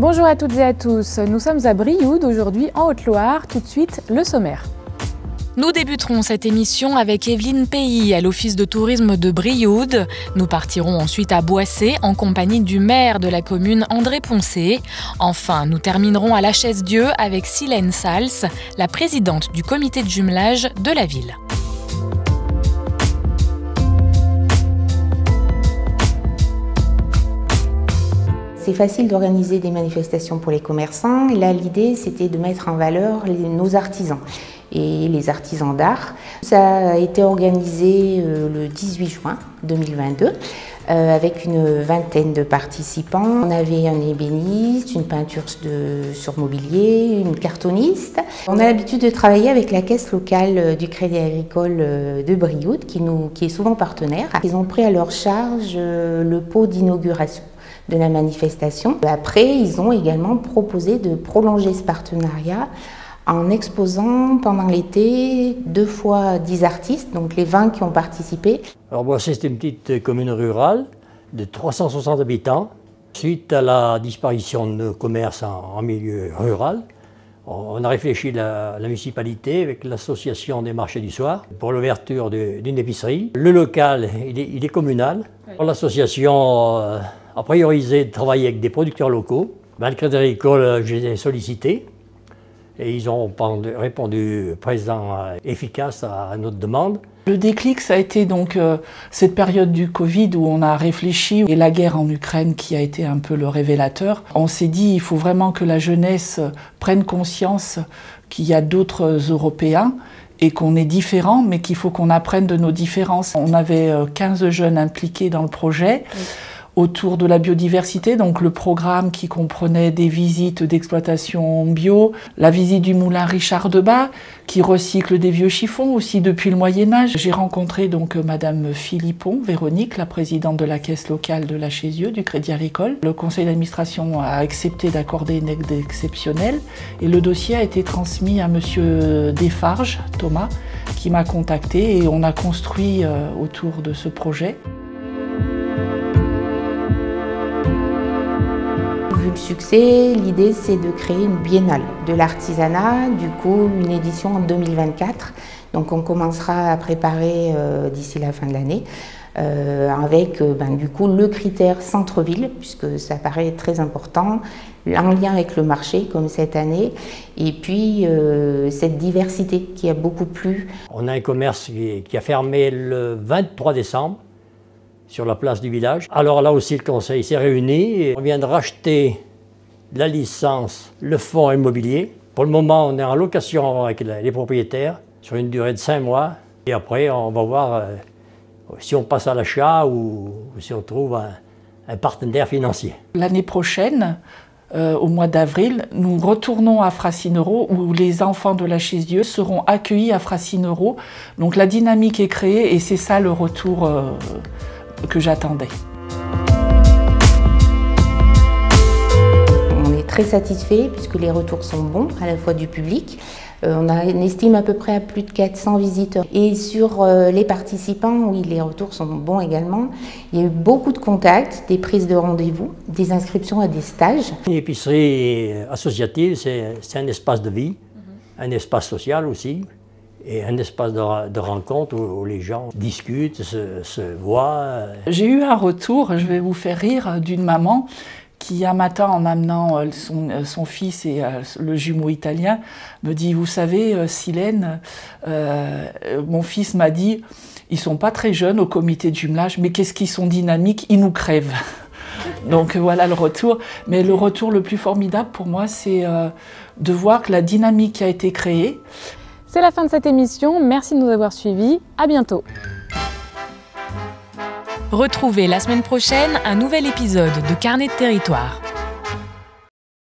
Bonjour à toutes et à tous, nous sommes à Brioude aujourd'hui en Haute-Loire. Tout de suite, le sommaire. Nous débuterons cette émission avec Evelyne Pays à l'Office de tourisme de Brioude. Nous partirons ensuite à Boissé en compagnie du maire de la commune André Poncé. Enfin, nous terminerons à La Chaise-Dieu avec Silène Sals, la présidente du comité de jumelage de la ville. C'est facile d'organiser des manifestations pour les commerçants. Et là, l'idée, c'était de mettre en valeur nos artisans et les artisans d'art. Ça a été organisé le 18 juin 2022 avec une vingtaine de participants. On avait un ébéniste, une peinture sur mobilier, une cartoniste. On a l'habitude de travailler avec la caisse locale du Crédit Agricole de Brioude, qui est souvent partenaire. Ils ont pris à leur charge le pot d'inauguration de la manifestation. Après, ils ont également proposé de prolonger ce partenariat en exposant pendant l'été 2 fois 10 artistes, donc les 20 qui ont participé. Alors Boissé, c'est une petite commune rurale de 360 habitants. Suite à la disparition de nos commerces en milieu rural, on a réfléchi la municipalité avec l'association des marchés du soir pour l'ouverture d'une épicerie. Le local, il est communal. Oui. L'association a priorisé de travailler avec des producteurs locaux. Le Crédit Agricole, je les ai sollicités et ils ont répondu présent efficace à notre demande. Le déclic, ça a été donc cette période du Covid où on a réfléchi et la guerre en Ukraine qui a été un peu le révélateur. On s'est dit il faut vraiment que la jeunesse prenne conscience qu'il y a d'autres Européens et qu'on est différents, mais qu'il faut qu'on apprenne de nos différences. On avait 15 jeunes impliqués dans le projet. Oui. Autour de la biodiversité, donc le programme qui comprenait des visites d'exploitation bio, la visite du moulin Richard Debat, qui recycle des vieux chiffons aussi depuis le Moyen-Âge. J'ai rencontré donc Madame Philippon, Véronique, la présidente de la caisse locale de La Chaise-Dieu, du Crédit Agricole. Le conseil d'administration a accepté d'accorder une aide exceptionnelle et le dossier a été transmis à Monsieur Desfarges, Thomas, qui m'a contacté et on a construit autour de ce projet. Vu le succès, l'idée c'est de créer une biennale de l'artisanat, du coup une édition en 2024. Donc on commencera à préparer d'ici la fin de l'année avec du coup le critère centre-ville, puisque ça paraît très important, en lien avec le marché comme cette année, et puis cette diversité qui a beaucoup plu. On a un commerce qui a fermé le 23 décembre. Sur la place du village. Alors là aussi, le conseil s'est réuni et on vient de racheter la licence, le fonds immobilier. Pour le moment, on est en location avec les propriétaires sur une durée de 5 mois. Et après, on va voir si on passe à l'achat ou si on trouve un partenaire financier. L'année prochaine, au mois d'avril, nous retournons à Fracinero où les enfants de La Chaise-Dieu seront accueillis à Fracinero. Donc la dynamique est créée et c'est ça le retour que j'attendais. On est très satisfait puisque les retours sont bons à la fois du public. On estime à peu près à plus de 400 visiteurs. Et sur les participants, oui, les retours sont bons également. Il y a eu beaucoup de contacts, des prises de rendez-vous, des inscriptions à des stages. Une épicerie associative, c'est un espace de vie, un espace social aussi. Et un espace de rencontre où les gens discutent, se voient. J'ai eu un retour, je vais vous faire rire, d'une maman qui un matin en amenant son fils et le jumeau italien me dit « Vous savez, Silène, mon fils m'a dit ils sont pas très jeunes au comité de jumelage, mais qu'est-ce qu'ils sont dynamiques, ils nous crèvent ». Donc voilà le retour. Mais le retour le plus formidable pour moi, c'est de voir que la dynamique qui a été créée. C'est la fin de cette émission, merci de nous avoir suivis, à bientôt. Retrouvez la semaine prochaine un nouvel épisode de Carnet de territoire.